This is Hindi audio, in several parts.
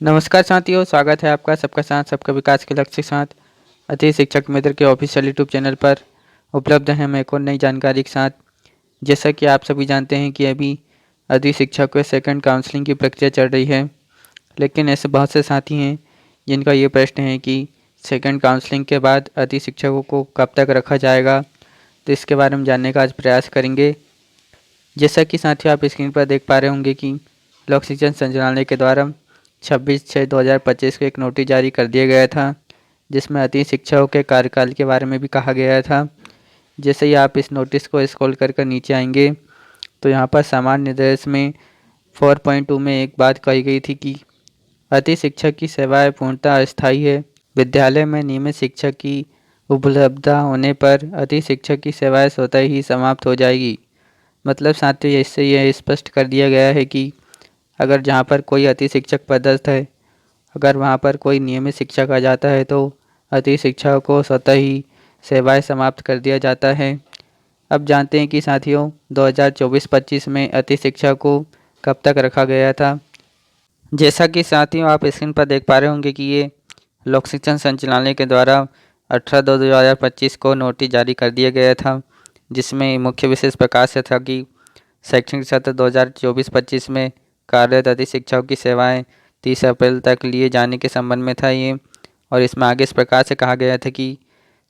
नमस्कार साथियों, स्वागत है आपका सबका साथ सबका विकास के लक्ष्य के साथ अति शिक्षक मित्र के ऑफिशियल यूट्यूब चैनल पर उपलब्ध हैं हम एक और नई जानकारी के साथ। जैसा कि आप सभी जानते हैं कि अभी अति शिक्षक के सेकंड काउंसलिंग की प्रक्रिया चल रही है, लेकिन ऐसे बहुत से साथी हैं जिनका ये प्रश्न है कि सेकंड काउंसलिंग के बाद अति शिक्षकों को कब तक रखा जाएगा। तो इसके बारे में जानने का आज प्रयास करेंगे। जैसा कि साथियों आप स्क्रीन पर देख पा रहे होंगे कि लोक शिक्षण संचालनालय के द्वारा 26/6/2025 को एक नोटिस जारी कर दिया गया था, जिसमें अति शिक्षकों के कार्यकाल के बारे में भी कहा गया था। जैसे ही आप इस नोटिस को स्क्रॉल कर नीचे आएंगे तो यहाँ पर सामान्य निर्देश में 4.2 में एक बात कही गई थी कि अति शिक्षक की सेवाएं पूर्णतः अस्थायी है। विद्यालय में नियमित शिक्षक की उपलब्धता होने पर अति शिक्षक की सेवाएं स्वतः ही समाप्त हो जाएगी। मतलब साथियों, इससे यह स्पष्ट कर दिया गया है कि अगर जहाँ पर कोई अति शिक्षक पदस्थ है, अगर वहाँ पर कोई नियमित शिक्षक आ जाता है तो अति शिक्षक को स्वतः ही सेवाएं समाप्त कर दिया जाता है। अब जानते हैं कि साथियों 2024-25 में अति शिक्षक को कब तक रखा गया था। जैसा कि साथियों आप स्क्रीन पर देख पा रहे होंगे कि ये लोक शिक्षण संचालनालय के द्वारा 18/2/2025 को नोटिस जारी कर दिया गया था, जिसमें मुख्य विशेष प्रकाश था कि शैक्षणिक सत्र 2024-25 में कार्यरत अति शिक्षकों की सेवाएं 30 अप्रैल तक लिए जाने के संबंध में था ये। और इसमें आगे इस प्रकार से कहा गया था कि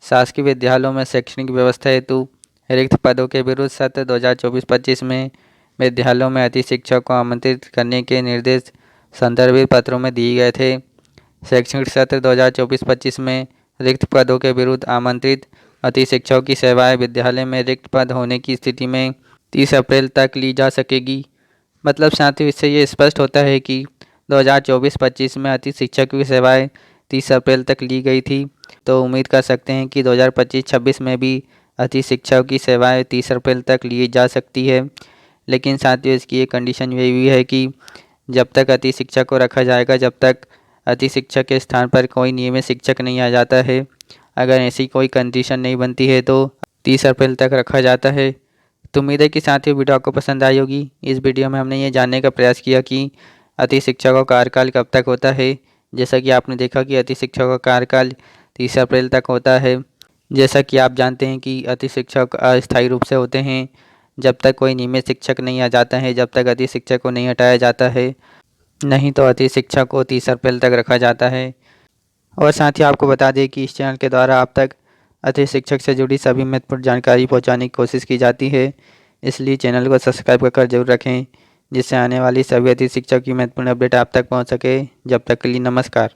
शासकीय विद्यालयों में शैक्षणिक व्यवस्था हेतु रिक्त पदों के विरुद्ध सत्र 2024-25 में विद्यालयों में अति शिक्षक को आमंत्रित करने के निर्देश संदर्भित पत्रों में दिए गए थे। शैक्षणिक सत्र 2024-25 में रिक्त पदों के विरुद्ध आमंत्रित अति शिक्षकों की सेवाएं विद्यालय में रिक्त पद होने की स्थिति में 30 अप्रैल तक ली जा सकेगी। मतलब साथियों, इससे ये स्पष्ट होता है कि 2024-25 में अति शिक्षक की सेवाएं 30 अप्रैल तक ली गई थी, तो उम्मीद कर सकते हैं कि 2025-26 में भी अति शिक्षक की सेवाएं 30 अप्रैल तक ली जा सकती है। लेकिन साथियों, इसकी एक कंडीशन ये भी है कि जब तक अति शिक्षक को रखा जाएगा, जब तक अति शिक्षक के स्थान पर कोई नियमित शिक्षक नहीं आ जाता है, अगर ऐसी कोई कंडीशन नहीं बनती है तो 30 अप्रैल तक रखा जाता है। तो उम्मीद है कि साथियों वीडियो आपको पसंद आई होगी। इस वीडियो में हमने ये जानने का प्रयास किया कि अति शिक्षक का कार्यकाल कब तक होता है। जैसा कि आपने देखा कि अति शिक्षक का कार्यकाल 30 अप्रैल तक होता है। जैसा कि आप जानते हैं कि अति शिक्षक अस्थायी रूप से होते हैं। जब तक कोई नियमित शिक्षक नहीं आ जाता है, जब तक अति शिक्षक को नहीं हटाया जाता है, नहीं तो अति शिक्षक को 30 अप्रैल तक रखा जाता है। और साथ ही आपको बता दें कि इस चैनल के द्वारा आप तक अति शिक्षक से जुड़ी सभी महत्वपूर्ण जानकारी पहुंचाने की कोशिश की जाती है। इसलिए चैनल को सब्सक्राइब कर जरूर रखें, जिससे आने वाली सभी अति शिक्षक की महत्वपूर्ण अपडेट आप तक पहुंच सके। जब तक के लिए नमस्कार।